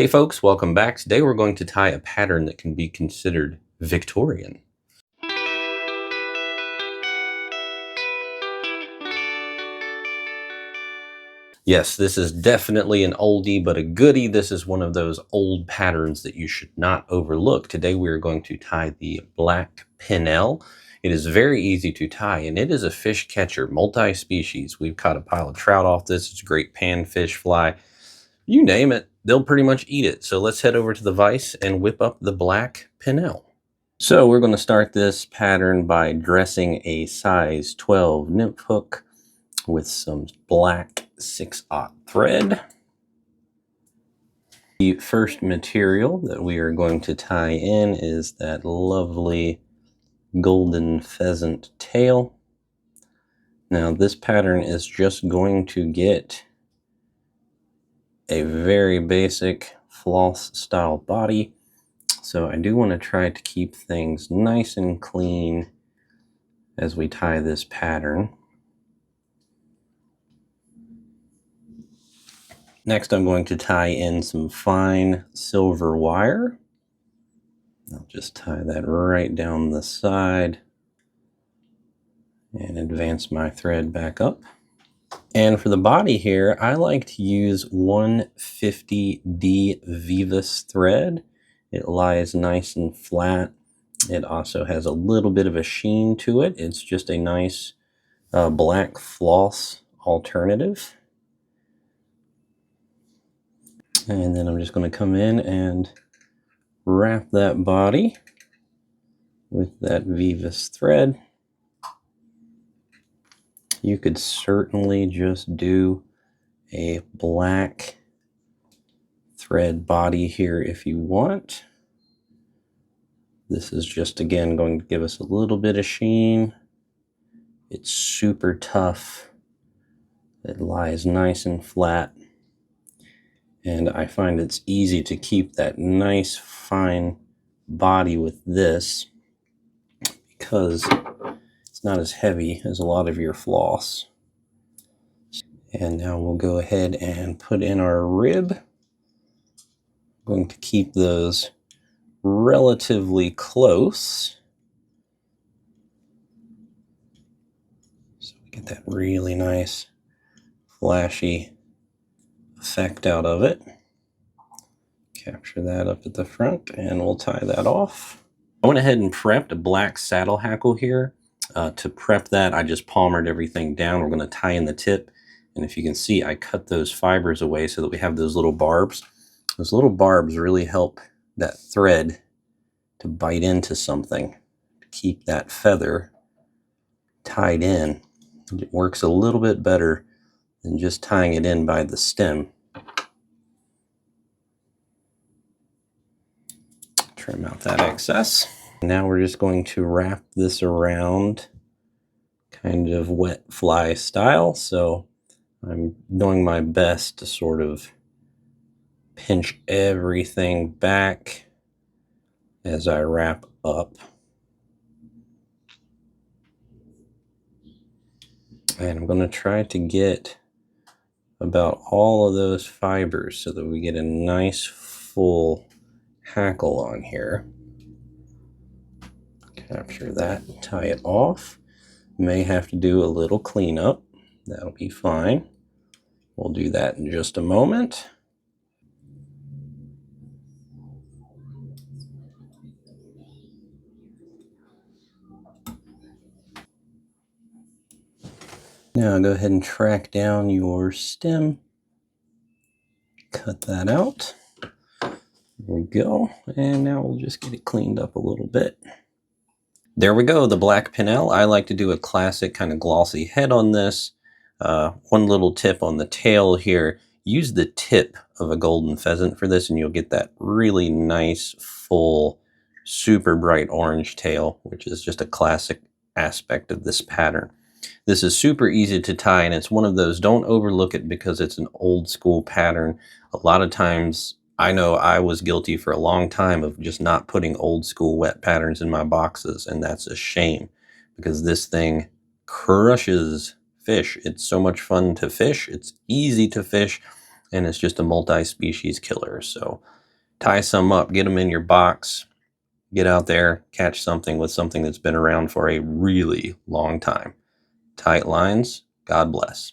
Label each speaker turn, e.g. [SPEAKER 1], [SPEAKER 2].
[SPEAKER 1] Hey folks, welcome back. Today we're going to tie a pattern that can be considered Victorian. Yes, this is definitely an oldie but a goodie. This is one of those old patterns that you should not overlook. Today we are going to tie the Black Pennell. It is very easy to tie and it is a fish catcher, multi-species. We've caught a pile of trout off this. It's a great panfish fly. You name it, they'll pretty much eat it. So let's head over to the vise and whip up the Black Pennell. So we're going to start this pattern by dressing a size 12 nymph hook with some black 6/0 thread. The first material that we are going to tie in is that lovely golden pheasant tail. Now this pattern is just going to get a very basic floss style body. So I do want to try to keep things nice and clean as we tie this pattern. Next, I'm going to tie in some fine silver wire. I'll just tie that right down the side and advance my thread back up. And for the body here, I like to use 150D Veevus thread. It lies nice and flat. It also has a little bit of a sheen to it. It's just a nice black floss alternative. And then I'm just going to come in and wrap that body with that Veevus thread. You could certainly just do a black thread body here if you want. This is just, again, going to give us a little bit of sheen. It's super tough. It lies nice and flat. And I find it's easy to keep that nice fine body with this because it's not as heavy as a lot of your floss. And now we'll go ahead and put in our rib. I'm going to keep those relatively close so we get that really nice flashy effect out of it. Capture that up at the front and we'll tie that off. I went ahead and prepped a black saddle hackle here. To prep that, I just palmered everything down. We're going to tie in the tip, and if you can see, I cut those fibers away so that we have those little barbs. Those little barbs really help that thread to bite into something, to keep that feather tied in. It works a little bit better than just tying it in by the stem. Trim out that excess. Now we're just going to wrap this around kind of wet fly style. So I'm doing my best to sort of pinch everything back as I wrap up. And I'm going to try to get about all of those fibers so that we get a nice full hackle on here. Capture that, tie it off. May have to do a little cleanup. That'll be fine. We'll do that in just a moment. Now go ahead and track down your stem. Cut that out. There we go. And now we'll just get it cleaned up a little bit. There we go, the Black Pennell. I like to do a classic kind of glossy head on this. One little tip on the tail here. Use the tip of a golden pheasant for this and you'll get that really nice, full, super bright orange tail, which is just a classic aspect of this pattern. This is super easy to tie, and it's one of those, don't overlook it because it's an old school pattern. A lot of times, I know I was guilty for a long time of just not putting old school wet patterns in my boxes, and that's a shame because this thing crushes fish. It's so much fun to fish. It's easy to fish. and it's just a multi-species killer. So tie some up, get them in your box, get out there, catch something with something that's been around for a really long time. Tight lines. God bless.